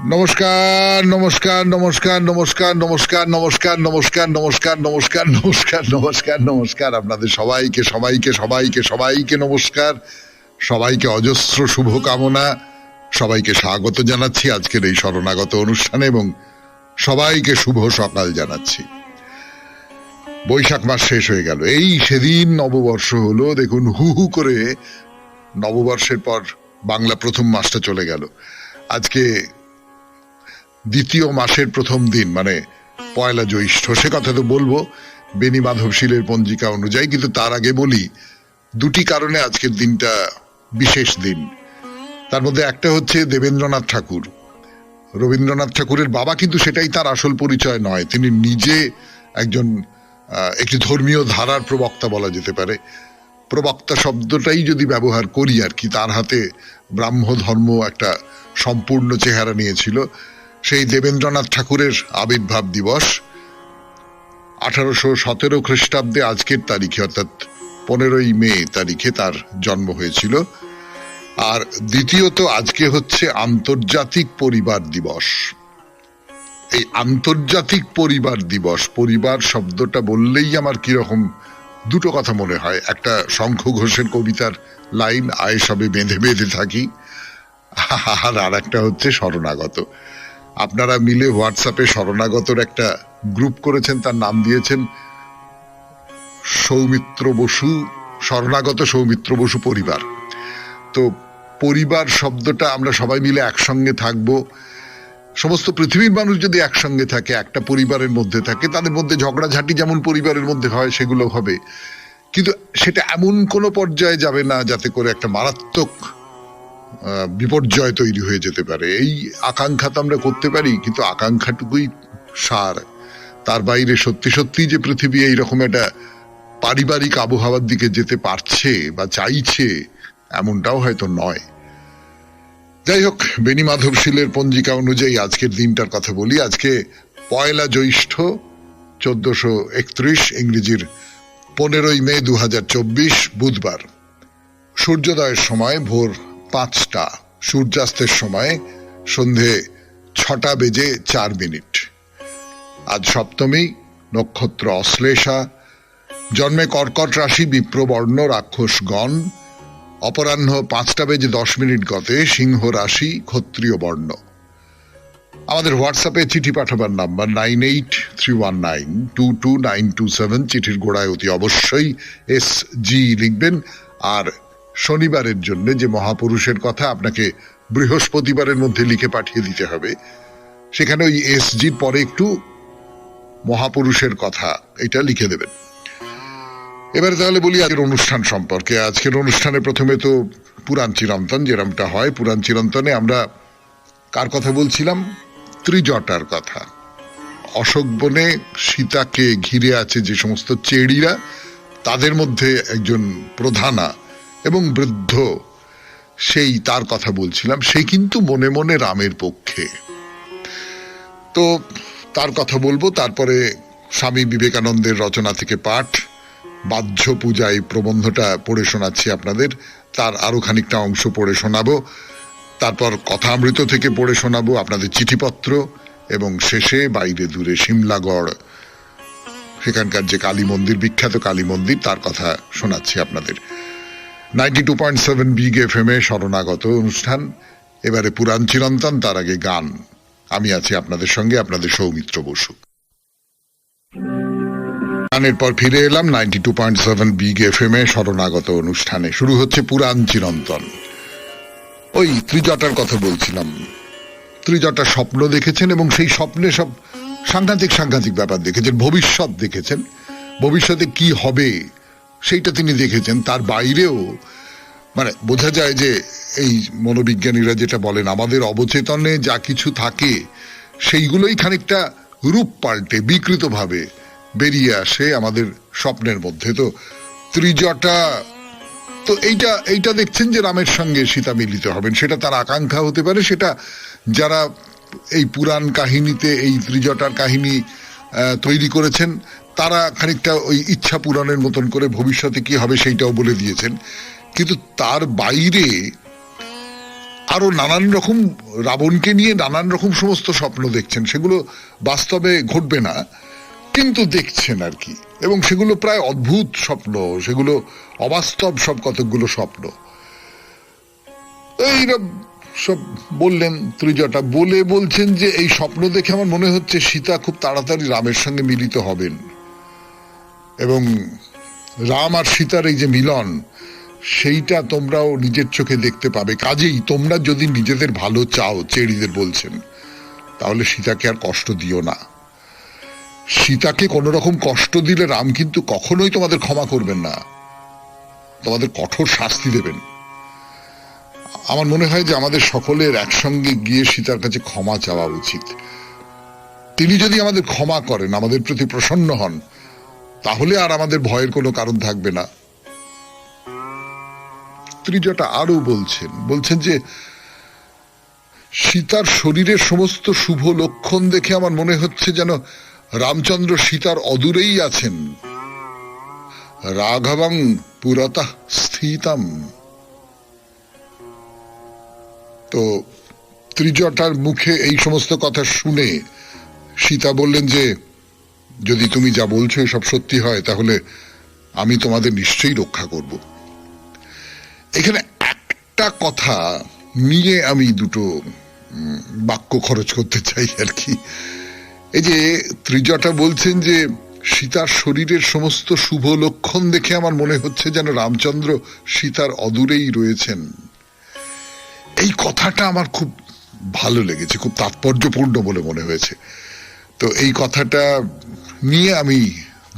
নমস্কার নমস্কার নমস্কার নমস্কার নমস্কার নমস্কার নমস্কার নমস্কার নমস্কার নমস্কার নমস্কার নমস্কার আপনাদের সবাইকে সবাইকে সবাইকে সবাইকে নমস্কার, সবাইকে অজস্র শুভকামনা, সবাইকে স্বাগত জানাচ্ছি আজকের এই শরণাগত অনুষ্ঠানে এবং সবাইকে শুভ সকাল জানাচ্ছি। বৈশাখ মাস শেষ হয়ে গেল, এই সেদিন নববর্ষ হলো। দেখুন, হু হু করে নববর্ষের পর বাংলা প্রথম মাসটা চলে গেল। আজকে দ্বিতীয় মাসের প্রথম দিন, মানে পয়লা জ্যৈষ্ঠ। সে কথা তো বলবো বেনি মাধবশীলের পঞ্জিকা অনুযায়ী, কিন্তু তার আগে বলি দুটি কারণে আজকের দিনটা বিশেষ দিন। তার মধ্যে একটা হচ্ছে দেবেন্দ্রনাথ ঠাকুর। রবীন্দ্রনাথ ঠাকুরের বাবা, কিন্তু সেটাই তার আসল পরিচয় নয়। তিনি নিজে একজন একটি ধর্মীয় ধারার প্রবক্তা বলা যেতে পারে। প্রবক্তা শব্দটাই যদি ব্যবহার করি আর কি, তার হাতে ব্রাহ্ম ধর্ম একটা সম্পূর্ণ চেহারা নিয়েছিল। সেই দেবেন্দ্রনাথ ঠাকুরের আবির্ভাব দিবস 1817 খ্রিস্টাব্দে আজকের তারিখে, অর্থাৎ 15ই মে তারিখে তার জন্ম হয়েছিল। আর দ্বিতীয়ত আজকে হচ্ছে আন্তর্জাতিক পরিবার দিবস। এই আন্তর্জাতিক পরিবার দিবস, পরিবার শব্দটা বললেই আমার কিরকম দুটো কথা মনে হয়। একটা শঙ্খ ঘোষের কবিতার লাইন, আয় সবে বেঁধে বেঁধে থাকি, আর একটা হচ্ছে শরণাগত। আপনারা মিলে হোয়াটসঅ্যাপে শরণাগতর একটা গ্রুপ করেছেন, তার নাম দিয়েছেন সৌমিত্র বসু, শরণাগত সৌমিত্র বসু পরিবার। তো পরিবার শব্দটা আমরা সবাই মিলে একসঙ্গে থাকবো। সমস্ত পৃথিবীর মানুষ যদি একসঙ্গে থাকে, একটা পরিবারের মধ্যে থাকে, তাদের মধ্যে ঝগড়াঝাটি যেমন পরিবারের মধ্যে হয় সেগুলো হবে, কিন্তু সেটা এমন কোনো পর্যায়ে যাবে না যাতে করে একটা মারাত্মক বিপর্যয় তৈরি হয়ে যেতে পারে। এই আকাঙ্ক্ষা তো আমরা করতে পারি, কিন্তু আকাঙ্ক্ষাটুকুই সার। তার বাইরে সত্যি সত্যি যে পৃথিবী এইরকম একটা পারিবারিক আবহাওয়ার দিকে যেতে পারছে বা চাইছে, এমনটাও হয়তো নয়। যাই হোক, বেনি মাধবশীলের পঞ্জিকা অনুযায়ী আজকের দিনটার কথা বলি। আজকে পয়লা জ্যৈষ্ঠ 1431, ইংরেজির 15ই মে 2024, বুধবার। সূর্যোদয়ের সময় ভোর 5টা, সূর্যাস্তের সময় সন্ধে 6টা বেজে 4 মিনিট। আজ সপ্তমী, নক্ষত্র অশ্লেষা, জন্মে কর্কট রাশি, বিপ্রবর্ণ, রাক্ষসগণ। অপরাহ্ন 5টা বেজে 10 মিনিট গতে সিংহ রাশি, ক্ষত্রিয় বর্ণ। আমাদের হোয়াটসঅ্যাপে চিঠি পাঠাবার নাম্বার 9831922927। চিঠির গোড়ায় অতি অবশ্যই SG লিখবেন। আর শনিবারের জন্য যে মহাপুরুষের কথা আপনাকে বৃহস্পতিবারের মধ্যে লিখে পাঠিয়ে দিতে হবে, সেখানে ওই SGর পরে একটু মহাপুরুষের কথা এটা লিখে দেবেন। এবারে তাহলে বলি আজকের অনুষ্ঠান সম্পর্কে। আজকের অনুষ্ঠানে প্রথমে তো পুরাণ চিরন্তন, যেরমটা হয় পুরাণ চিরন্তনে আমরা কার কথা বলছিলাম? ত্রিজটার কথা। অশোক বনে সীতাকে ঘিরে আছে যে সমস্ত চেড়িরা, তাদের মধ্যে একজন প্রধানা এবং বৃদ্ধ, সেই তার কথা বলছিলাম। সে কিন্তু মনে মনে রামের পক্ষে। তো তার কথা বলবো। তারপরে স্বামী বিবেকানন্দের রচনা থেকে পাঠ, বাহ্য পূজা, এই প্রবন্ধটা পড়ে শোনাচ্ছি আপনাদের, তার আরো খানিকটা অংশ পড়ে শোনাবো। তারপর কথামৃত থেকে পড়ে শোনাবো আপনাদের চিঠিপত্র, এবং শেষে বাইরে দূরে সিমলাগড়, সেখানকার যে কালী মন্দির, বিখ্যাত কালী মন্দির, তার কথা শোনাচ্ছি আপনাদের। 92.7 বিগ FM এ শরণাগত অনুষ্ঠান। এবারে পুরাণ চিরন্তন, তার আগে গান। আমি আছি আপনাদের সঙ্গে, আপনাদের সৌমিত্র বসু। গানের পর ফিরে এলাম 92.7 বিগ FM এ শরণাগত অনুষ্ঠানে। শুরু হচ্ছে পুরাণ চিরন্তন। ওই ত্রিজটার কথা বলছিলাম। ত্রিজটা স্বপ্ন দেখেছেন এবং সেই স্বপ্নে সব সাংঘাতিক সাংঘাতিক ব্যাপার দেখেছেন। ভবিষ্যৎ দেখেছেন, ভবিষ্যতে কি হবে সেইটা তিনি দেখেছেন। তার বাইরেও মানে বোঝা যায় যে এই মনোবিজ্ঞানীরা যেটা বলেন, আমাদের অবচেতনে যা কিছু থাকে সেইগুলোই খানিকটা রূপ পাল্টে বিকৃতভাবে বেরিয়ে আসে আমাদের স্বপ্নের মধ্যে। তো ত্রিজটা, তো এইটা দেখছেন যে রামের সঙ্গে সীতা মিলিত হবেন, সেটা তার আকাঙ্ক্ষা হতে পারে। সেটা যারা এই পুরাণ কাহিনীতে এই ত্রিজটার কাহিনী তৈরি করেছেন, তারা খানিকটা ওই ইচ্ছা পূরণের মতন করে ভবিষ্যতে কি হবে সেইটাও বলে দিয়েছেন। কিন্তু তার বাইরে আরো নানান রকম রাবণকে নিয়ে নানান রকম সমস্ত স্বপ্ন দেখছেন, সেগুলো বাস্তবে ঘটবে না কিন্তু দেখছেন আর কি, এবং সেগুলো প্রায় অদ্ভুত স্বপ্ন, সেগুলো অবাস্তব সব কতকগুলো স্বপ্ন। এইরকম সব বললেন ত্রিজটা, বলে বলছেন যে এই স্বপ্ন দেখে আমার মনে হচ্ছে সীতা খুব তাড়াতাড়ি রামের সঙ্গে মিলিত হবেন, এবং রাম আর সীতার এই যে মিলন সেইটা তোমরাও নিজের চোখে দেখতে পাবে। কাজেই তোমরা যদি নিজেদের ভালো চাও, চেড়িদের বলছেন, তাহলে সীতাকে আর কষ্ট দিও না। সীতাকে কোন রকম কষ্ট দিলে রাম কিন্তু কখনোই তোমাদের ক্ষমা করবেন না, তোমাদের কঠোর শাস্তি দেবেন। আমার মনে হয় যে আমাদের সকলের একসঙ্গে গিয়ে সীতার কাছে ক্ষমা চাওয়া উচিত। তিনি যদি আমাদের ক্ষমা করেন, আমাদের প্রতি প্রসন্ন হন, তাহলে আর আমাদের ভয়ের কোনো কারণ থাকবে না। ত্রিজটা আরো বলছেন যে সীতার শরীরের সমস্ত শুভ লক্ষণ দেখে আমার মনে হচ্ছে যেন রামচন্দ্র সীতার অদূরেই আছেন। রাঘবং পুরতঃ স্থিতম। তো ত্রিজটার মুখে এই সমস্ত কথা শুনে সীতা বললেন যে যদি তুমি যা বলছো এসব সত্যি হয়, তাহলে আমি তোমাদের নিশ্চয়ই রক্ষা করব। এখানে একটা কথা নিয়ে আমি দুটো বাক্য খরচ করতে চাই আর কি। এই যে ত্রিজটা বলছেন যে সীতার শরীরের সমস্ত শুভ লক্ষণ দেখে আমার মনে হচ্ছে যেন রামচন্দ্র সীতার অদূরেই রয়েছেন, এই কথাটা আমার খুব ভালো লেগেছে, খুব তাৎপর্যপূর্ণ বলে মনে হয়েছে। তো এই কথাটা নিয়ে আমি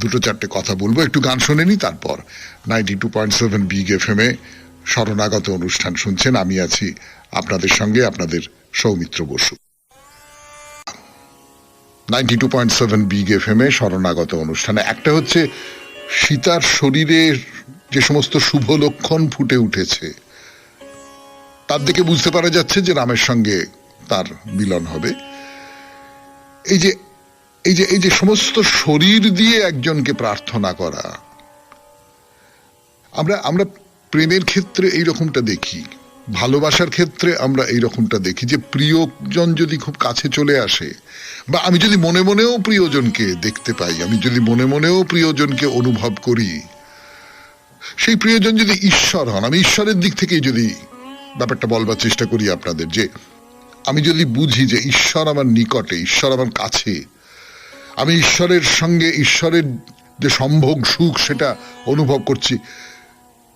দুটো চারটে কথা বলবো। একটু গান শুনে নি, তারপর 92.7 বিগ এফএম এ শরণাগত অনুষ্ঠান শুনছেন। আমি আছি আপনাদের সঙ্গে, আপনাদের সৌমিত্র বসু। 92.7 বিগ এফএম এ শরণাগত অনুষ্ঠানে একটা হচ্ছে সীতার শরীরের যে সমস্ত শুভ লক্ষণ ফুটে উঠেছে, তার দিকে বুঝতে পারা যাচ্ছে যে রামের সঙ্গে তার মিলন হবে। এই যে সমস্ত শরীর দিয়ে একজনকে প্রার্থনা করা, আমরা প্রেমের ক্ষেত্রে এই রকমটা দেখি, ভালোবাসার ক্ষেত্রে আমরা এই রকমটা দেখি যে প্রিয়জন যদি খুব কাছে চলে আসে, বা আমি যদি মনে মনেও প্রিয়জনকে দেখতে পাই, আমি যদি মনে মনেও প্রিয়জনকে অনুভব করি, সেই প্রিয়জন যদি ঈশ্বর হন, আমি ঈশ্বরের দিক থেকেই যদি ব্যাপারটা বলবার চেষ্টা করি আপনাদের, যে আমি যদি বুঝি যে ঈশ্বর আমার নিকটে, ঈশ্বর আমার কাছে, আমি ঈশ্বরের সঙ্গে ঈশ্বরের যে সম্ভোগ সুখ সেটা অনুভব করছি,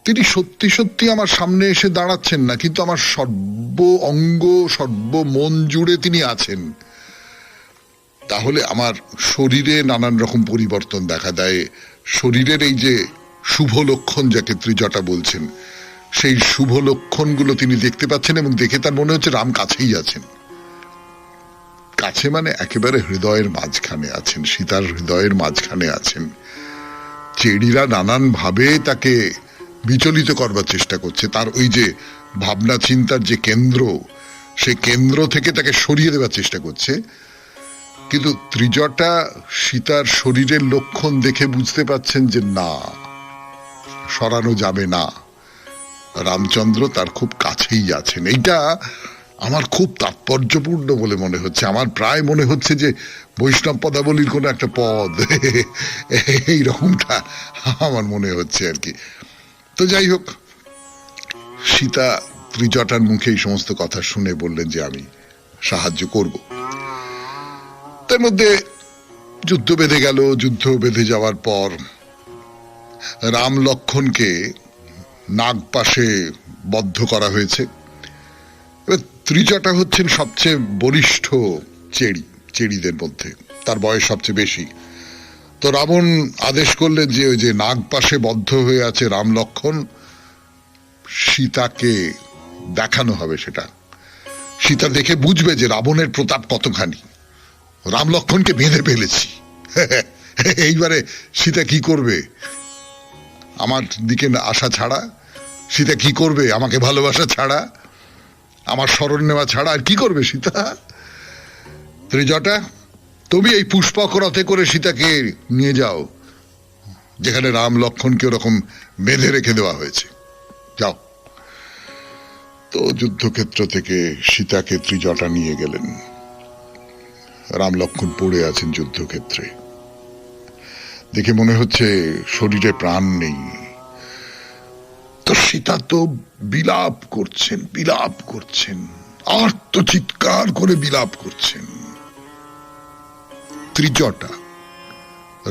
তিনি সত্যি সত্যি আমার সামনে এসে দাঁড়াচ্ছেন না, কিন্তু আমার সর্ব অঙ্গ সর্ব মন জুড়ে তিনি আছেন, তাহলে আমার শরীরে নানান রকম পরিবর্তন দেখা দেয়। শরীরের এই যে শুভ লক্ষণ যাকে ত্রিজটা বলছেন, সেই শুভ লক্ষণগুলো তিনি দেখতে পাচ্ছেন, এবং দেখে তার মনে হচ্ছে রাম কাছেই আছেন। কাছে মানে একেবারে হৃদয়ের মাঝখানে আছেন, সীতার হৃদয়ের মাঝখানে আছেন। চেড়িরা নানান ভাবে তাকে বিচলিত করবার চেষ্টা করছে, তার ওই যে ভাবনা চিন্তার যে কেন্দ্র, সেই কেন্দ্র থেকে তাকে সরিয়ে দেওয়ার চেষ্টা করছে। কিন্তু ত্রিজটা সীতার শরীরের লক্ষণ দেখে বুঝতে পাচ্ছেন যে না, সরানো যাবে না, রামচন্দ্র তার খুব কাছেই আছেন। এইটা আমার খুব তাৎপর্যপূর্ণ বলে মনে হচ্ছে। আমার প্রায় মনে হচ্ছে যে বৈষ্ণব পদাবলীর কোনো একটা পদ এই রকমটা আমার মনে হচ্ছে আর কি। তো যাই হোক, সীতা ত্রিজটার মুখে এই সমস্ত কথা শুনে বললেন যে আমি সাহায্য করব। তার মধ্যে যুদ্ধ বেঁধে গেল। যুদ্ধ বেঁধে যাওয়ার পর রাম লক্ষণকে নাগপাশে বদ্ধ করা হয়েছে। এবার ত্রিজটা হচ্ছেন সবচেয়ে বলিষ্ঠ চেড়িদের মধ্যে, তার বয়স সবচেয়ে বেশি। তো রাবণ আদেশ করলেন যে ওই যে নাগপাশে বদ্ধ হয়ে আছে রাম লক্ষণ, সীতাকে দেখানো হবে। সেটা সীতা দেখে বুঝবে যে রাবণের প্রতাপ কতখানি, রাম লক্ষণকে বেঁধে ফেলেছি। এইবারে সীতা কি করবে? আমার দিকে আসা ছাড়া সীতা কি করবে? আমাকে ভালোবাসা ছাড়া, আমার শরণ নেওয়া ছাড়া আর কি করবে সীতা? ত্রিজটা, তুমি এই পুষ্পক রথে করে সীতাকে নিয়ে যাও যেখানে রাম লক্ষণকে ওরকম বেঁধে রেখে দেওয়া হয়েছে, যাও। তো তো যুদ্ধক্ষেত্র থেকে সীতাকে ত্রিজটা নিয়ে গেলেন। রাম লক্ষ্মণ পড়ে আছেন যুদ্ধক্ষেত্রে। দেখে মনে হচ্ছে শরীরে প্রাণ নেই। তো সীতা তো বিলাপ করছেন, আর্ত চিৎকার করে বিলাপ করছেন। ত্রিজটা,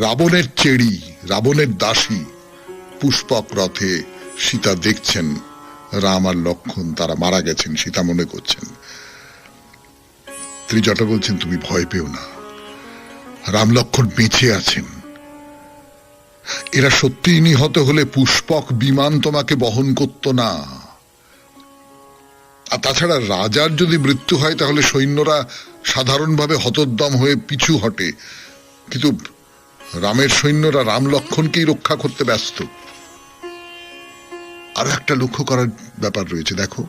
রাবণের চেড়ি, রাবণের দাসী পুষ্পক রথে সীতা দেখছেন রাম আর লক্ষ্মণ তারা মারা গেছেন। সীতা মনে করছেন। ত্রিজটা বলছেন, তুমি ভয় পেও না, রাম লক্ষ্মণ বেঁচে আছেন। এরা সত্যি নিহত হলে পুষ্পক বিমান তোমাকে বহন করত না। আর তাছাড়া রাজার যদি মৃত্যু হয় তাহলে সৈন্যরা সাধারণভাবে হতোদ্যম হয়ে পিছু হটে, কিন্তু রামের সৈন্যরা রাম লক্ষ্মণকেই রক্ষা করতে ব্যস্ত। আরো একটা লক্ষ্য করার ব্যাপার রয়েছে। দেখো,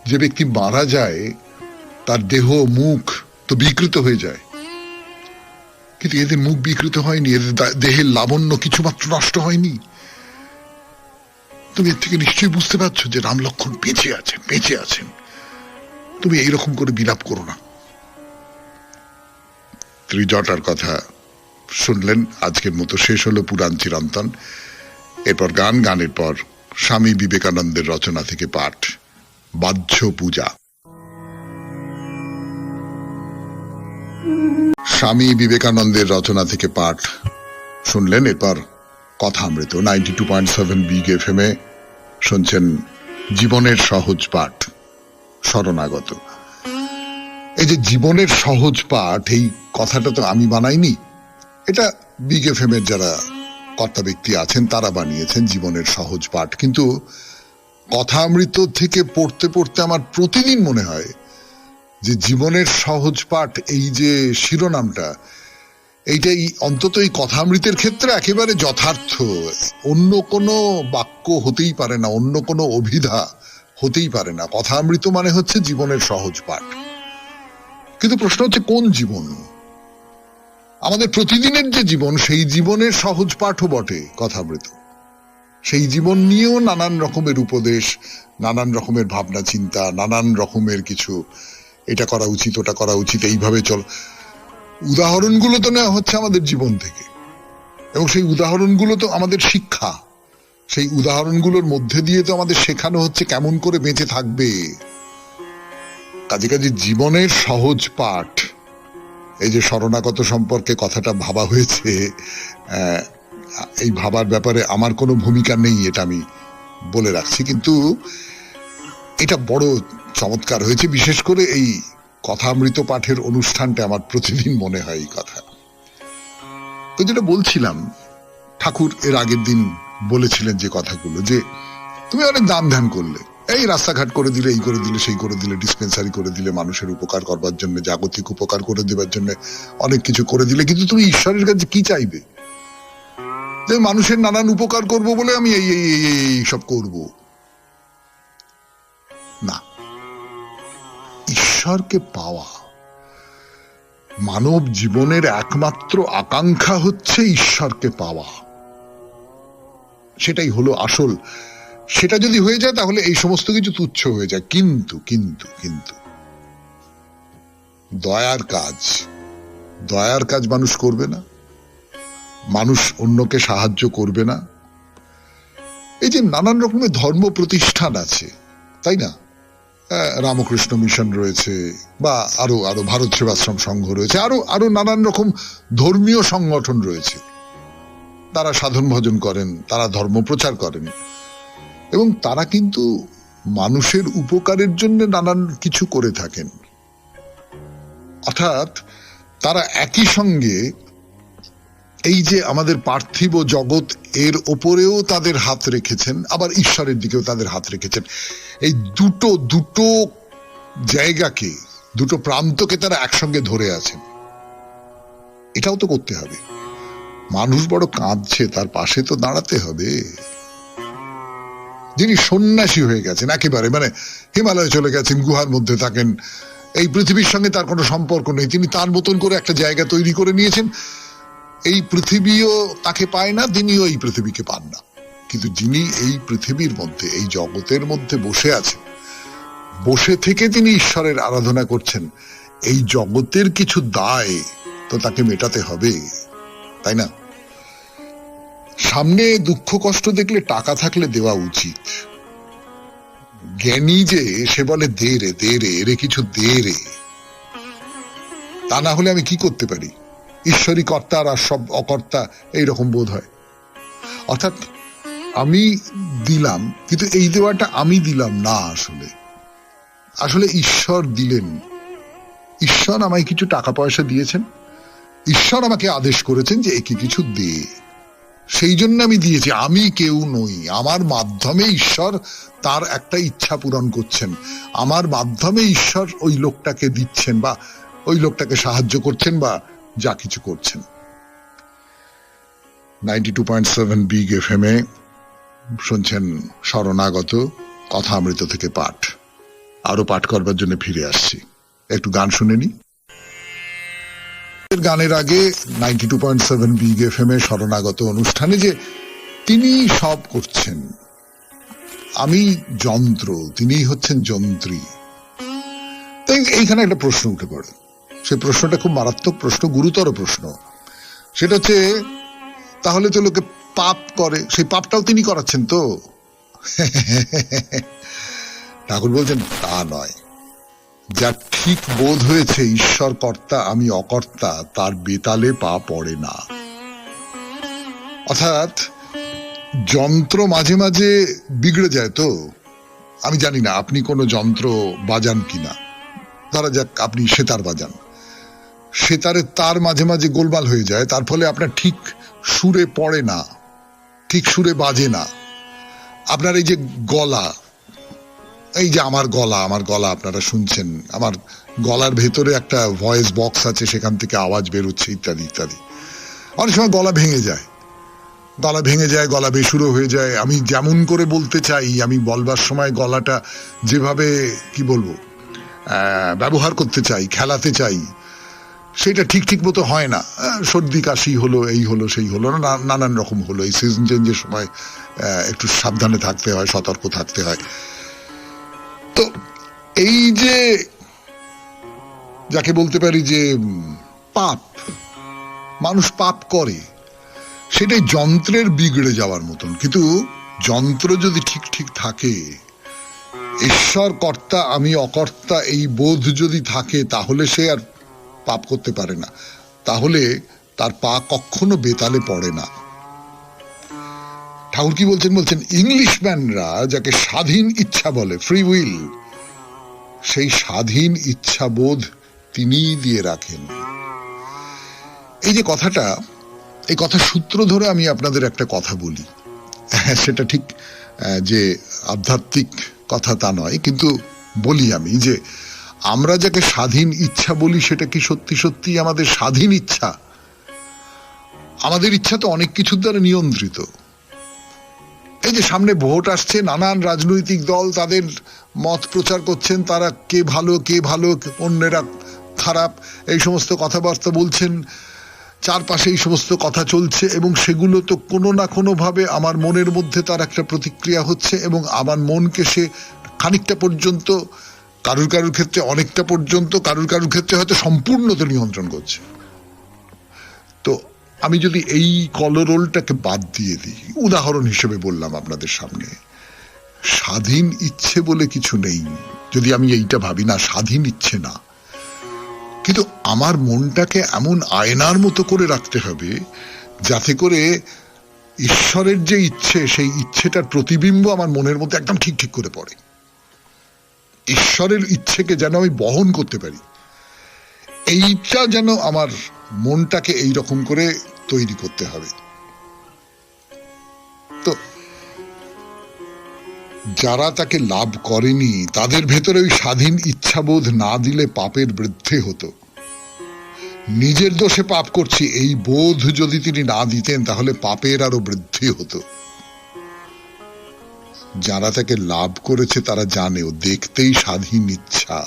যে ব্যক্তি মারা যায় তার দেহ মুখ তো বিকৃত হয়ে যায়, কিন্তু এদের মুখ বিকৃত হয়নি, এদের দেহের লাবণ্য কিছুমাত্র নষ্ট হয়নি। তুমি এর থেকে নিশ্চয়ই বুঝতে পারছো যে রাম লক্ষ্মণ বেঁচে আছেন। তুমি এইরকম করে বিলাপ করো না। ত্রিজটার কথা শুনলেন। আজকের মতো শেষ হলো পুরাণ চিরন্তন। এরপর গানের পর স্বামী বিবেকানন্দের রচনা থেকে পাঠ, বাহ্য পূজা। স্বামী বিবেকানন্দের রচনা থেকে পাঠ শুনলেন। এরপর কথামৃত 92.7 বিগ এফএম এ শুনছেন জীবনের সহজ পাঠ, শরণাগত। এই যে জীবনের সহজ পাঠ, এই কথাটা তো আমি বানাইনি, এটা বিগ এফএম এর যারা কর্তা ব্যক্তি আছেন তারা বানিয়েছেন জীবনের সহজ পাঠ। কিন্তু কথামৃত থেকে পড়তে পড়তে আমার প্রতিদিন মনে হয় যে জীবনের সহজ পাঠ, এই যে শিরোনামটা, এইটাই অন্তত এই কথামৃতের ক্ষেত্রে একেবারে যথার্থ। অন্য কোনো বাক্য হতেই পারে না, অন্য কোনো অভিধা হতেই পারে না। কথামৃত মানে হচ্ছে জীবনের সহজ পাঠ। কিন্তু প্রশ্ন হচ্ছে কোন জীবন? আমাদের প্রতিদিনের যে জীবন, সেই জীবনের সহজ পাঠও বটে কথামৃত। সেই জীবন নিয়েও নানান রকমের উপদেশ, নানান রকমের ভাবনা চিন্তা, নানান রকমের কিছু, এটা করা উচিত, ওটা করা উচিত, এইভাবে চল। উদাহরণগুলো তো নেওয়া হচ্ছে আমাদের জীবন থেকে, এবং সেই উদাহরণগুলো তো আমাদের শিক্ষা। সেই উদাহরণগুলোর মধ্যে দিয়ে তো আমাদের শেখানো হচ্ছে কেমন করে বেঁচে থাকবে। কাজে কাজে জীবনের সহজ পাঠ, এই যে শরণাগত সম্পর্কে কথাটা ভাবা হয়েছে, এই ভাবার ব্যাপারে আমার কোনো ভূমিকা নেই, এটা আমি বলে রাখছি। কিন্তু এটা বড় চমৎকার হয়েছে, বিশেষ করে এই কথামৃত পাঠের অনুষ্ঠানটা আমার প্রতিদিন মনে হয় এই কথা। তো যেটা বলছিলাম, ঠাকুর এর আগের দিন বলেছিলেন যে কথাগুলো, যে তুমি অনেক দান ধ্যান করলে, এই রাস্তাঘাট করে দিলে, এই করে দিলে, সেই করে দিলে, ডিসপেন্সারি করে দিলে, মানুষের উপকার করবার জন্য, জাগতিক উপকার করে দেবার জন্য অনেক কিছু করে দিলে, কিন্তু তুমি ঈশ্বরের কাছে কি চাইবে? যে মানুষের নানান উপকার করব বলে আমি এই এই এই সব করব না। ঈশ্বরকে পাওয়া, মানব জীবনের একমাত্র আকাঙ্ক্ষা হচ্ছে ঈশ্বরকে পাওয়া। সেটাই হলো আসল। সেটা যদি হয়ে যায় তাহলে এই সমস্ত কিছু তুচ্ছ হয়ে যায়। কিন্তু কিন্তু কিন্তু দয়ার কাজ মানুষ করবে না, মানুষ অন্যকে সাহায্য করবে না। এই যে নানান রকমের ধর্ম প্রতিষ্ঠান আছে, তাই না? রামকৃষ্ণ মিশন রয়েছে, বা আরো আরো ভারত সেবাশ্রম সংঘ রয়েছে, আরো নানান রকম ধর্মীয় সংগঠন রয়েছে। তারা সাধন ভজন করেন, তারা ধর্ম প্রচার করেন, এবং তারা কিন্তু মানুষের উপকারের জন্য নানান কিছু করে থাকেন। অর্থাৎ তারা একই সঙ্গে এই যে আমাদের পার্থিব জগৎ, এর ওপরেও তাদের হাত রেখেছেন, আবার ঈশ্বরের দিকেও তাদের হাত রেখেছেন। এই দুটো জায়গাকে, দুটো প্রান্তকে তারা একসঙ্গে ধরে আছেন। এটাও তো করতে হবে। মানুষ বড় কাঁদছে, তার পাশে তো দাঁড়াতে হবে। যিনি সন্ন্যাসী হয়ে গেছেন, একেবারে মানে হিমালয়ে চলে গেছেন, গুহার মধ্যে থাকেন, এই পৃথিবীর সঙ্গে তার কোনো সম্পর্ক নেই, তিনি তার মতন করে একটা জায়গা তৈরি করে নিয়েছেন। এই পৃথিবীও তাকে পায় না, তিনিও এই পৃথিবীকে পান না। কিন্তু যিনি এই পৃথিবীর মধ্যে, এই জগতের মধ্যে বসে আছেন, বসে থেকে তিনি ঈশ্বরের আরাধনা করছেন, এই জগতের কিছু দায় তো তাকে মেটাতে হবে, তাই না? সামনে দুঃখ কষ্ট দেখলে টাকা থাকলে দেওয়া উচিত। জ্ঞানী যে সে বলে দে রে দে রে, এরে কিছু দে রে, তা না হলে আমি কি করতে পারি? ঈশ্বরই কর্তা আর সব অকর্তা, এইরকম বোধ হয়। অর্থাৎ আমি দিলাম, কিন্তু এই দেওয়াটা আমি দিলাম না, আসলে আসলে ঈশ্বর দিলেন। ঈশ্বর আমায় কিছু টাকা পয়সা দিয়েছেন, ঈশ্বর আমাকে আদেশ করেছেন যে একে কিছু দে, সেই জন্য আমি দিয়েছি। আমি কেউ নই, আমার মাধ্যমে ঈশ্বর তার একটা ইচ্ছা পূরণ করছেন, আমার মাধ্যমে ঈশ্বর ওই লোকটাকে দিচ্ছেন বা ওই লোকটাকে সাহায্য করছেন বা যা কিছু করছেন। 92.7 বিগ FM এ শুনছেন শরণাগত কথা অমৃত থেকে পাঠ। আরো পাঠ করবার জন্য ফিরে আসছি, একটু গান শুনে নি। গানের আগে 92.7 বিগ FM এ শরণাগত অনুষ্ঠানে যে তিনি সব করছেন, আমি যন্ত্র, তিনি হচ্ছেন যন্ত্রী। তাই এইখানে একটা প্রশ্ন উঠে পড়ে, সেই প্রশ্নটা খুব মারাত্মক প্রশ্ন, গুরুতর প্রশ্ন। সেটা হচ্ছে, তাহলে তো লোকে পাপ করে, সেই পাপটাও তিনি করাচ্ছেন তো? ঠাকুর বলছেন তা নয়। যা ঠিক বোধ হয়েছে ঈশ্বর কর্তা আমি অকর্তা, তার বেতালে পা পড়ে না। অর্থাৎ যন্ত্র মাঝে মাঝে বিগড়ে যায় তো। আমি জানি না আপনি কোনো যন্ত্র বাজান কিনা, ধরা যাক আপনি সেতার বাজান, সেতারের তার মাঝে মাঝে গোলমাল হয়ে যায়, তার ফলে আপনার ঠিক সুরে পড়ে না, ঠিক সুরে বাজে না। আপনার এই যে গলা, এই যে আমার গলা আপনারা শুনছেন, আমার গলার ভেতরে একটা ভয়েস বক্স আছে, সেখান থেকে আওয়াজ বেরোচ্ছে, ইত্যাদি ইত্যাদি। অনেক সময় গলা ভেঙে যায়, গলা বেসুরো হয়ে যায়। আমি যেমন করে বলতে চাই, আমি বলবার সময় গলাটা যেভাবে কি বলবো ব্যবহার করতে চাই, খেলাতে চাই, সেটা ঠিক মতো হয় না। সর্দি কাশি হলো, এই হলো সেই হলো, নানান রকম হলো। এই সিজন চেঞ্জের সময় একটু সাবধানে থাকতে হয়, সতর্ক থাকতে হয়। তো এই যে যাকে বলতে পারি যে পাপ, মানুষ পাপ করে, সেটাই যন্ত্রের বিগড়ে যাওয়ার মতন। কিন্তু যন্ত্র যদি ঠিক থাকে, ঈশ্বর কর্তা আমি অকর্তা এই বোধ যদি থাকে, তাহলে সে আর পাপ করতে পারে না, তাহলে তার পা কখনো বেতালে পড়ে না। ঠাকুর কি বলছেন, ইংলিশম্যানরা যাকে স্বাধীন ইচ্ছা বলে, ফ্রি উইল, সেই স্বাধীন ইচ্ছা বোধ তিনিই দিয়ে রাখেন। এই যে কথাটা, এই কথা সূত্র ধরে আমি আপনাদের একটা কথা বলি, সেটা ঠিক যে আধ্যাত্মিক কথা তা নয়, কিন্তু বলি আমি যে আমরা যাকে স্বাধীন ইচ্ছা বলি, সেটা কি সত্যি সত্যি আমাদের স্বাধীন ইচ্ছা? আমাদের ইচ্ছা তো অনেক কিছুর দ্বারা নিয়ন্ত্রিত। এই যে সামনে ভোট আসছে, নানান রাজনৈতিক দল তাদের মত প্রচার করছেন, তারা কে ভালো অন্যেরা খারাপ, এই সমস্ত কথাবার্তা বলছেন, চারপাশে এই সমস্ত কথা চলছে, এবং সেগুলো তো কোনো না কোনো ভাবে আমার মনের মধ্যে তার একটা প্রতিক্রিয়া হচ্ছে, এবং আমার মনকে সে খানিকটা পর্যন্ত, কারুর ক্ষেত্রে অনেকটা পর্যন্ত, কারুর ক্ষেত্রে হয়তো সম্পূর্ণত নিয়ন্ত্রণ করছে। তো আমি যদি এই কলরোলটাকে বাদ দিয়ে দিই, উদাহরণ হিসেবে বললাম আপনাদের সামনে, স্বাধীন ইচ্ছে বলে কিছু নেই। যদি আমি এইটা ভাবি না, স্বাধীন ইচ্ছে না, কিন্তু আমার মনটাকে এমন আয়নার মতো করে রাখতে হবে যাতে করে ঈশ্বরের যে ইচ্ছে, সেই ইচ্ছেটার প্রতিবিম্ব আমার মনের মধ্যে একদম ঠিক করে পড়ে। ঈশ্বরের ইচ্ছেকে যেন আমি বহন করতে পারি, এইটা যেন আমার মনটাকে এই রকম করে তৈরি করতে হবে। তো যারা তাকে লাভ করেনি, তাদের ভেতরে ওই স্বাধীন ইচ্ছাবোধ না দিলে পাপের বৃদ্ধি হতো। নিজের দোষে পাপ করছি এই বোধ যদি তিনি না দিতেন, তাহলে পাপের আরো বৃদ্ধি হতো। যারা তাকে লাভ করেছে তারা জানে ও দেখতেই স্বাধীন ইচ্ছা।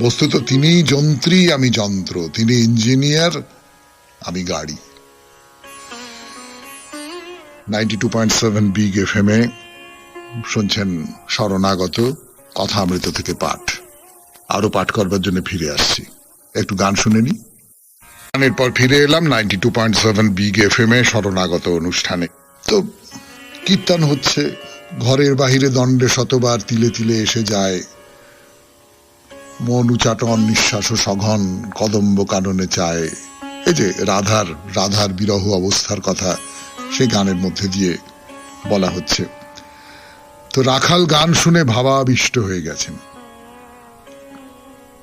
বস্তুত তিনি যন্ত্রী, আমি যন্ত্র, তিনি ইঞ্জিনিয়ার, আমি গাড়ি। 92.7 বিগ এফএম এ শুনছেন শরণাগত কথা অমৃত থেকে পাঠ। আরো পাঠ করবার জন্য ফিরে আসছি, একটু গান শুনে নি। গানের পর ফিরে এলাম 92.7 বিগ এফএম এ শরণাগত অনুষ্ঠানে। তো কীর্তন হচ্ছে, ঘরের বাহিরে দণ্ডে শতবার তিলে তিলে এসে যায়, মন উচাটন নিঃশ্বাস ও সঘন কদম্ব কাননে চায়। এই যে রাধার বিরহ অবস্থার কথা সেই গানের মধ্যে দিয়ে বলা হচ্ছে। তো রাখাল গান শুনে ভাবাবিষ্ট হয়ে গেছেন।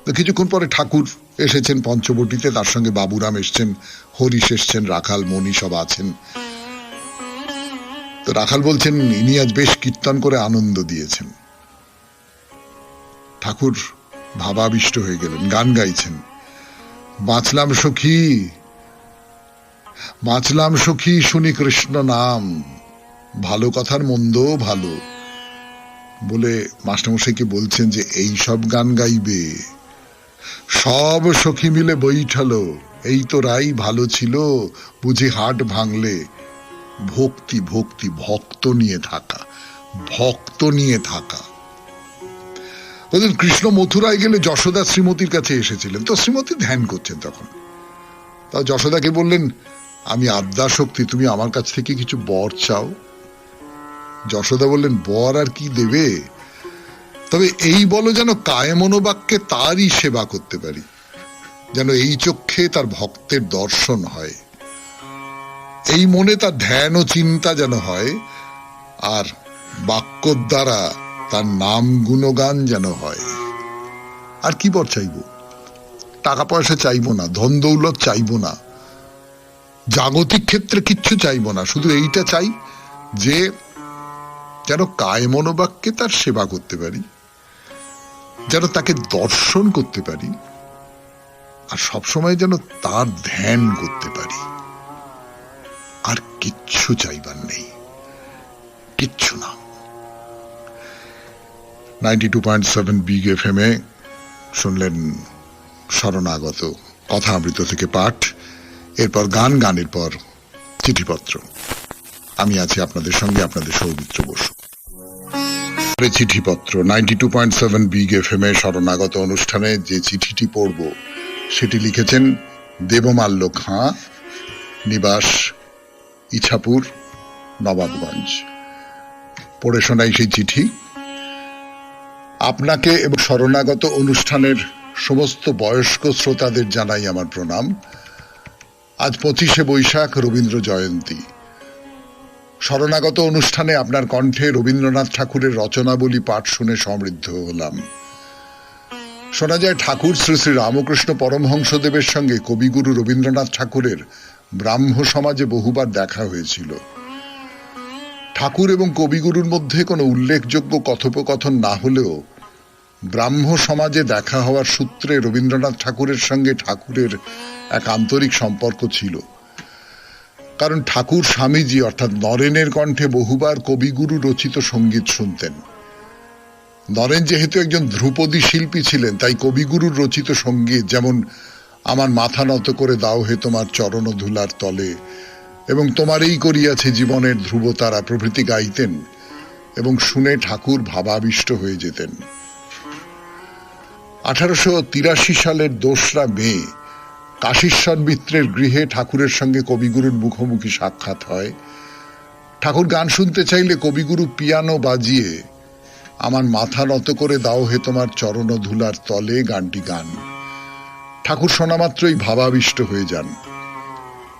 তো কিছুক্ষণ পরে ঠাকুর এসেছেন পঞ্চবটিতে, তার সঙ্গে বাবুরাম এসছেন, হরিশ এসছেন, রাখাল মণি সব আছেন। তো রাখাল বলছেন ইনি আজ বেশ কীর্তন করে আনন্দ দিয়েছেন। ঠাকুর ভাবাবিষ্ট হয়ে গেলেন, গান গাইছেন, বাঁচলাম সখী শুনি কৃষ্ণ নাম, ভালো কথার মন্দ ভালো বলে মাস্টারমশাইকে বলছেন যে এই সব গান গাইবে, সব সখী মিলে বৈঠালো, এই তো রাই ভালো ছিল বুঝি হাট ভাঙলে। ভক্তি ভক্তি ভক্ত নিয়ে থাকা। কৃষ্ণ মথুরায় গেলে যশোদা শ্রীমতীর কাছে এসেছিলেন, তো শ্রীমতী ধ্যান করছেন তখন। তা যশোদাকে বললেন আমি আদ্যা শক্তি, তুমি আমার কাছ থেকে কিছু বর চাও। যশোদা বললেন বর আর কি দেবে, তবে এই বলো যেন কায়ে মনোবাক্যে তারই সেবা করতে পারি, যেন এই চক্ষে তার ভক্তের দর্শন হয়, এই মনে তার ধ্যান ও চিন্তা যেন হয়, আর বাক্য দ্বারা তার নাম গুণগান যেন হয়। আর কি বর চাইব? টাকা পয়সা চাইব না, ধন দৌলত চাইব না, জাগতিক ক্ষেত্রে কিচ্ছু চাইব না, শুধু এইটা চাই যে যেন কায় মনোবাক্যে তার সেবা করতে পারি, যেন তাকে দর্শন করতে পারি, আর সবসময় যেন তার ধ্যান করতে পারি। আর কিচ্ছু চাইবার নেই, কিচ্ছু না। 92.7 বিগ এফএম এ শুনলেন শরণাগত কথা অমৃত থেকে পাঠ। এরপর গানের পর চিঠিপত্র। আমি আছি আপনাদের সঙ্গে, আপনাদের সৌমিত্র বসু। চিঠিপত্র 92.7 বিগ এফএম এ শরণাগত অনুষ্ঠানে যে চিঠিটি পড়ব সেটি লিখেছেন দেবমাল্য খাঁ, নিবাস ইছাপুর, নবাবগঞ্জ। পড়ে শোনাই সেই চিঠি। আপনাকে এবং শরণাগত অনুষ্ঠানের সমস্ত বয়স্ক শ্রোতাদের জানাই আমার প্রণাম। আজ 25শে বৈশাখ, রবীন্দ্র জয়ন্তী। শরণাগত অনুষ্ঠানে আপনার কণ্ঠে রবীন্দ্রনাথ ঠাকুরের রচনাবলী পাঠ শুনে সমৃদ্ধ হলাম। শোনা যায় ঠাকুর শ্রী শ্রী রামকৃষ্ণ পরমহংসদেবের সঙ্গে কবিগুরু রবীন্দ্রনাথ ঠাকুরের ব্রাহ্ম সমাজে বহুবার দেখা হয়েছিল। ঠাকুর এবং কবিগুরুর মধ্যে কোনো উল্লেখযোগ্য কথোপকথন না হলেও ব্রাহ্ম সমাজে দেখা হওয়ার সূত্রে রবীন্দ্রনাথ ঠাকুরের সঙ্গে ঠাকুরের এক আন্তরিক সম্পর্ক ছিল। কারণ ঠাকুর স্বামীজি অর্থাৎ নরেনের কণ্ঠে বহুবার কবিগুরু রচিত সঙ্গীত শুনতেন। নরেন যেহেতু একজন ধ্রুপদী শিল্পী ছিলেন, তাই কবিগুরুর রচিত সঙ্গীত যেমন আমার মাথা নত করে দাও হে তোমার চরণ ধুলার তলে এবং তোমারই করিয়াছে জীবনের ধ্রুবতারা প্রভৃতি গাইতেন এবং শুনে ঠাকুর ভাবাবিষ্ট হয়ে যেতেন। 1883 সালের 2রা মে কাশীশ্বর মিত্রের গৃহে ঠাকুরের সঙ্গে কবিগুরুর মুখোমুখি সাক্ষাৎ হয়। ঠাকুর গান শুনতে চাইলে কবিগুরু পিয়ানো বাজিয়ে আমার মাথা নত করে দাও হে তোমার চরণ ধুলার তলে গানটি গান। ঠাকুর শোনা মাত্রই ভাবাবিষ্ট হয়ে যান।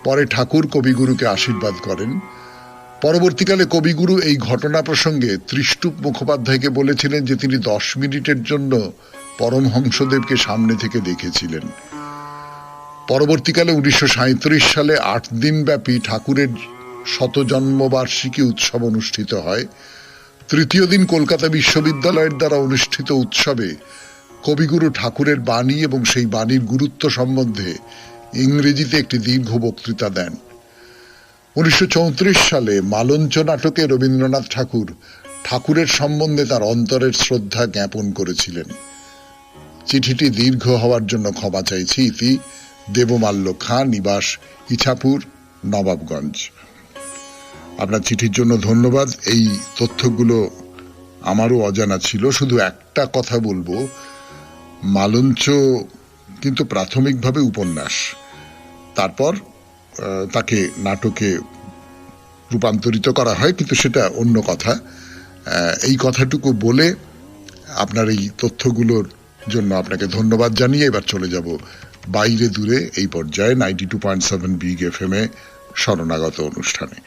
পরে ঠাকুর কবিগুরুকে আশীর্বাদ করেন। পরবর্তীকালে কবিগুরু এই ঘটনা প্রসঙ্গে ত্রিষ্টুপ মুখোপাধ্যায়কে বলেছিলেন যে তিনি 10 মিনিটের জন্য পরমহংসদেবকে সামনে থেকে দেখেছিলেন। পরবর্তীকালে 1937 সালে 8 দিন ব্যাপী ঠাকুরের শতজন্মবার্ষিকী উৎসব অনুষ্ঠিত হয়। তৃতীয় দিন কলকাতা বিশ্ববিদ্যালয়ের দ্বারা অনুষ্ঠিত উৎসবে কবিগুরু ঠাকুরের বাণী এবং সেই বাণীর গুরুত্ব সম্বন্ধে ইংরেজিতে একটি দীর্ঘ বক্তৃতা দেন। 1934 সালে মালঞ্চ নাটকে রবীন্দ্রনাথ ঠাকুর ঠাকুরের সম্বন্ধে তার অন্তরের শ্রদ্ধা জ্ঞাপন করেছিলেন। চিঠিটি দীর্ঘ হওয়ার জন্য ক্ষমা চাইছি। ইতি দেবমাল্য খাঁ, নিবাস ইছাপুর, নবাবগঞ্জ। আপনার চিঠির জন্য ধন্যবাদ। এই তথ্যগুলো আমারও অজানা ছিল। শুধু একটা কথা বলবো, মালঞ্চ কিন্তু প্রাথমিকভাবে উপন্যাস, তারপর তাকে নাটকে রূপান্তরিত করা হয়, কিন্তু সেটা অন্য কথা। এই কথাটুকু বলে আপনার এই তথ্যগুলোর জন্য আপনাকে ধন্যবাদ জানিয়ে এবার চলে যাব বাইরে দূরে এই পর্যায়ে 92.7 বিগ FM এ শরণাগত অনুষ্ঠানে।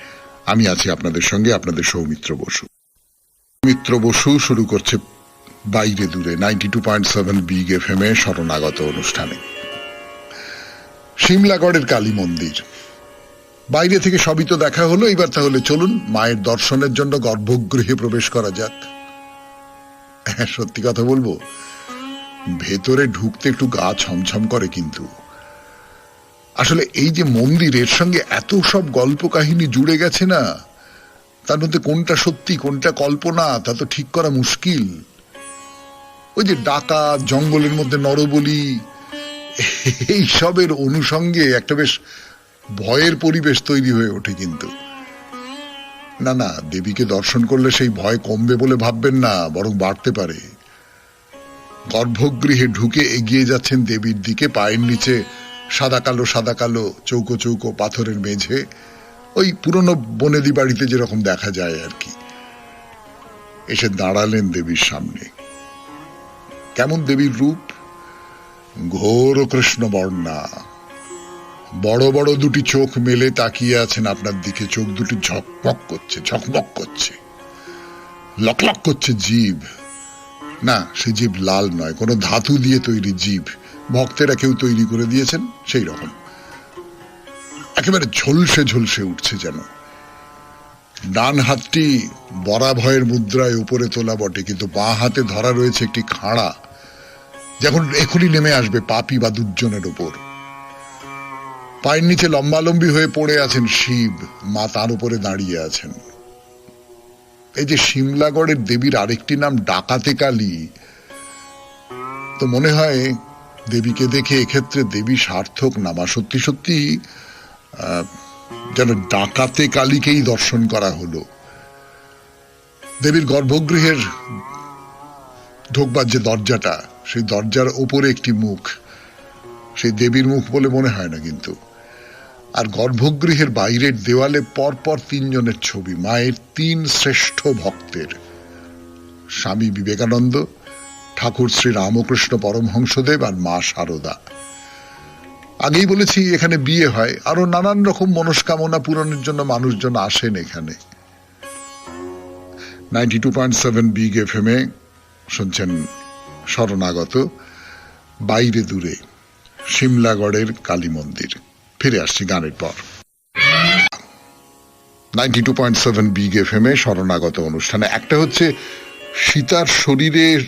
আমি আছি আপনাদের সঙ্গে, আপনাদের সৌমিত্র বসু। সৌমিত্র বসু শুরু করছে বাইরে দূরে 92.7 বিগ FM এ শরণাগত অনুষ্ঠানে। সিমলাগড়ের কালী মন্দির, বাইরে থেকে সবই তো দেখা হলো, এবার তাহলে চলুন মায়ের দর্শনের জন্য গর্ভগৃহে প্রবেশ করা যাক। সত্যি কথা বলবো, ভেতরে ঢুকতে একটু গা ছমছম করে, কিন্তু আসলে এই যে মন্দিরের সঙ্গে এত সব গল্প কাহিনী জুড়ে গেছে না, তার মধ্যে কোনটা সত্যি কোনটা কল্পনা তা তো ঠিক করা মুশকিল। ওই যে ডাকাত, জঙ্গলের মধ্যে নরবলি, এই সবের অনুষঙ্গে একটা বেশ ভয়ের পরিবেশ তৈরি হয়ে ওঠে। কিন্তু না না, দেবীকে দর্শন করলে সেই ভয় কমবে বলে ভাববেন না, বরং বাড়তে পারে। গর্ভগৃহে ঢুকে এগিয়ে যাচ্ছেন দেবীর দিকে, পায়ের নিচে সাদা কালো চৌকো চৌকো পাথরের মেঝে, ওই পুরনো বনেদি বাড়িতে যেরকম দেখা যায় আর কি। এসে দাঁড়ালেন দেবীর সামনে। কেমন দেবীর রূপ? ঘোর কৃষ্ণ বর্ণা, বড় বড় দুটি চোখ মেলে তাকিয়ে আছেন আপনার দিকে। চোখ দুটি ঝকমক করছে, লকলক করছে। জিভ না, সে জিভ লাল নয়, কোনো ধাতু দিয়ে তৈরি জিভ, ভক্তেরা কেউ তৈরি করে দিয়েছেন সেই রকম। একেবারে ঝলসে ঝলসে উঠছে যেন। ডান হাতটি বরাভয়ের মুদ্রায় উপরে তোলা বটে, কিন্তু বাঁ হাতে ধরা রয়েছে একটি খাঁড়া, যখন এখনই নেমে আসবে পাপী বা দুর্জনের ওপর। পায়ের নিচে লম্বালম্বি হয়ে পড়ে আছেন শিব, মা তার উপরে দাঁড়িয়ে আছেন। এই যে সিমলাগড়ের দেবীর আরেকটি নাম ডাকাতে কালী, তো মনে হয় দেবীকে দেখে এক্ষেত্রে দেবী সার্থক নামা। সত্যি সত্যি যেন ডাকাতে কালীকেই দর্শন করা হলো। দেবীর গর্ভগৃহের ঢোকবার যে দরজাটা, সেই দরজার ওপরে একটি মুখ, সেই দেবীর মুখ বলে মনে হয় না কিন্তু। আর গর্ভগৃহের বাইরের দেওয়ালে পরপর তিনজনের ছবি, মায়ের তিন শ্রেষ্ঠ ভক্তের, স্বামী বিবেকানন্দ, ঠাকুর শ্রী রামকৃষ্ণ পরমহংসদেব আর মা শারদা। আগেই বলেছি এখানে বিয়ে হয়, আরো নানান রকম মনস্কামনা পূরণের জন্য মানুষজন আসেন এখানে। 92.7 বিগ FM এ শুনছেন শরণাগত বাইরে দূরে সিমলাগড়ের কালী মন্দির। ফিরে আসছি গানের পর। 92.7 বিগ FM এ শরণাগত অনুষ্ঠানে। একটা হচ্ছে সীতার শরীরের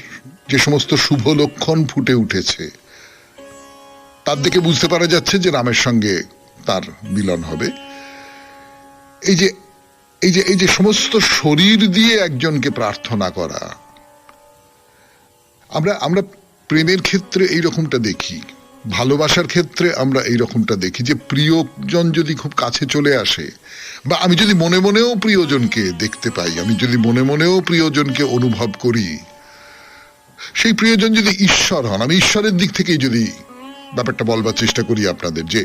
যে সমস্ত শুভ লক্ষণ ফুটে উঠেছে, তার দিকে বুঝতে পারা যাচ্ছে যে রামের সঙ্গে তার মিলন হবে। এই যে সমস্ত শরীর দিয়ে একজনকে প্রার্থনা করা, আমরা প্রেমের ক্ষেত্রে এই রকমটা দেখি, ভালোবাসার ক্ষেত্রে আমরা এই রকমটা দেখি, যে প্রিয়জন যদি খুব কাছে চলে আসে, বা আমি যদি মনে মনেও প্রিয়জনকে দেখতে পাই, আমি যদি মনে মনেও প্রিয়জনকে অনুভব করি, সেই প্রিয়জন যদি ঈশ্বর হন, আমি ঈশ্বরের দিক থেকেই যদি ব্যাপারটা বলবার চেষ্টা করি আপনাদের, যে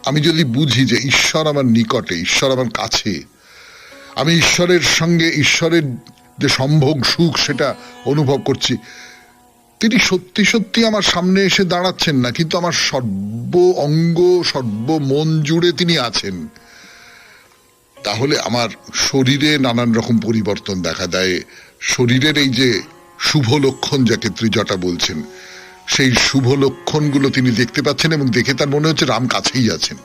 আমি যদি বুঝি যে ঈশ্বর আমার নিকটে, ঈশ্বর আমার কাছে, আমি ঈশ্বরের সঙ্গে ঈশ্বরের যে সম্ভোগ সুখ সেটা অনুভব করছি, তিনি সত্যি সত্যি আমার সামনে এসে দাঁড়াচ্ছেন না, কিন্তু আমার সর্ব অঙ্গ সর্ব মন জুড়ে তিনি আছেন, তাহলে আমার শরীরে নানান রকম পরিবর্তন দেখা দেয়। শরীরের এই যে শুভ লক্ষণ যাকে ত্রিজটা বলছেন, সেই শুভ লক্ষণগুলো তিনি দেখতে পাচ্ছেন, এবং দেখে তার মনে হচ্ছে রাম কাছেই আছেন।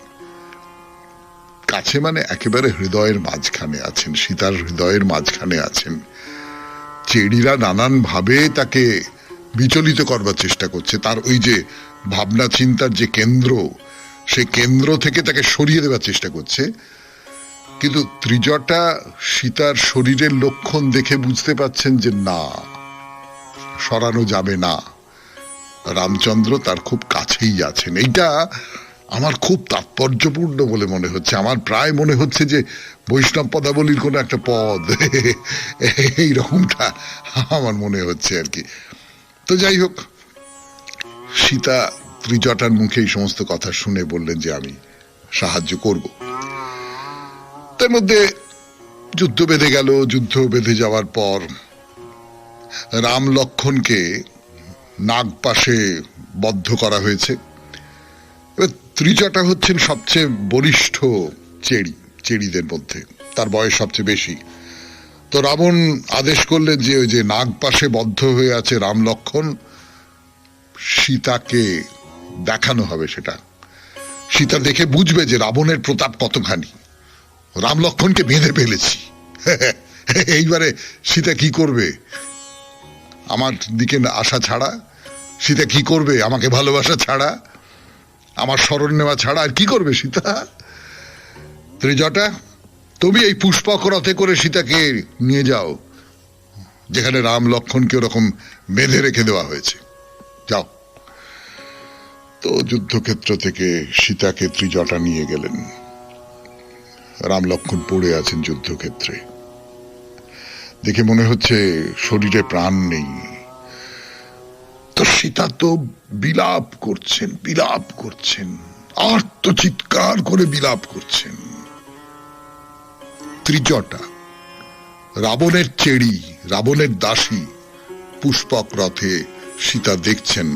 কাছে মানে একেবারে হৃদয়ের মাঝখানে আছেন, সীতার হৃদয়ের মাঝখানে আছেন। চেড়িরা নানান ভাবে তাকে বিচলিত করবার চেষ্টা করছে, তার ওই যে ভাবনা চিন্তার যে কেন্দ্র, সেই কেন্দ্র থেকে তাকে সরিয়ে দেওয়ার চেষ্টা করছে। কিন্তু ত্রিজটা সীতার শরীরের লক্ষণ দেখে বুঝতে পাচ্ছেন যে না, সরানো যাবে না, রামচন্দ্র তার খুব কাছেই আছেন। এইটা আমার খুব তাৎপর্যপূর্ণ বলে মনে হচ্ছে। আমার প্রায় মনে হচ্ছে যে বৈষ্ণব পদাবলীর কোনো একটা পদ এইরকমটা আমার মনে হচ্ছে আর কি। তো যাই হোক, সীতা ত্রিজটার মুখে এই সমস্ত কথা শুনে বললেন যে আমি সাহায্য করব। তার মধ্যে যুদ্ধ বেঁধে গেল। যুদ্ধ বেঁধে যাওয়ার পর রাম লক্ষণকে নাগপাশে বদ্ধ করা হয়েছে। এবার ত্রিজটা হচ্ছেন সবচেয়ে বলিষ্ঠ চেড়িদের মধ্যে, তার বয়স সবচেয়ে বেশি। তো রাবণ আদেশ করলেন যে ওই যে নাগপাশে বদ্ধ হয়ে আছে রাম লক্ষণ, সীতাকে দেখানো হবে। সেটা সীতা দেখে বুঝবে যে রাবণের প্রতাপ কতখানি। রাম লক্ষণকে বেঁধে ফেলেছি। এইবারে সীতা কি করবে? আমার দিকে আসা ছাড়া সীতা কি করবে? আমাকে ভালোবাসা ছাড়া, আমার শরণ নেওয়া ছাড়া আর কি করবে সীতা? ত্রিজটা, তুমি এই পুষ্পক রথে করে সীতাকে নিয়ে যাও যেখানে রাম লক্ষণকে ওরকম বেঁধে রেখে দেওয়া হয়েছে, যাও। তো যুদ্ধক্ষেত্র থেকে সীতাকে ত্রিজটা নিয়ে গেলেন। রাম লক্ষণ পড়ে আছেন যুদ্ধক্ষেত্রে। দেখে মনে হচ্ছে শরীরে প্রাণ নেই। তো সীতা তো বিলাপ করছেন, আর্তচিৎকার করে বিলাপ করছেন। ত্রিজটা, রাবণের চেড়ি, রাবণের দাসী, পুষ্পক রথে সীতা দেখছেন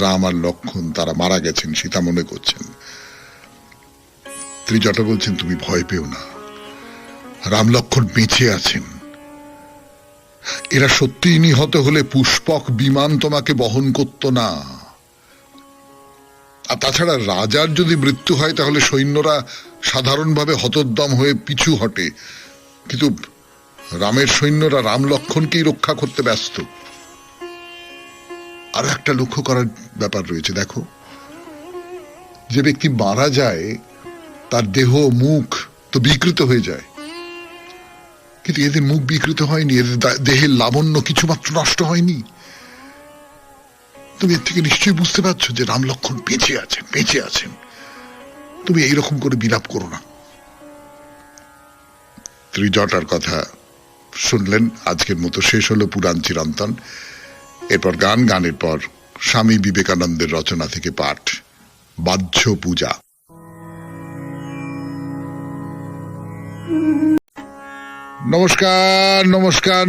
রাম আর লক্ষণ তারা মারা গেছেন, সীতা মনে করছেন। ত্রিজটা বলছেন তুমি ভয় পেও না, রাম লক্ষণ বেঁচে আছেন। এরা সত্যিই নিহত হলে পুষ্পক বিমান তোমাকে বহন করত না। আর তাছাড়া রাজার যদি মৃত্যু হয় তাহলে সৈন্যরা সাধারণভাবে হতোদ্যম হয়ে পিছু হটে, কিন্তু রামের সৈন্যরা রাম লক্ষণকেই রক্ষা করতে ব্যস্ত। আর একটা লক্ষ্য করার ব্যাপার রয়েছে, দেখো, যে ব্যক্তি মারা যায় তার দেহ মুখ তো বিকৃত হয়ে যায়, কিন্তু এদের মুখ বিকৃত হয়নি, এদের দেহের লাবণ্য কিছুমাত্র নষ্ট হয়নি। তুমি এর থেকে নিশ্চয়ই বুঝতে পারছো যে রাম লক্ষণ বেঁচে আছেন। তুমি এইরকম করে বিলাপ করো না। ত্রিজটার কথা শুনলেন। আজকের মতো শেষ হলো পুরাণ চিরন্তন। এরপর গানের পর স্বামী বিবেকানন্দের রচনা থেকে পাঠ, বাহ্য পূজা। নমস্কার।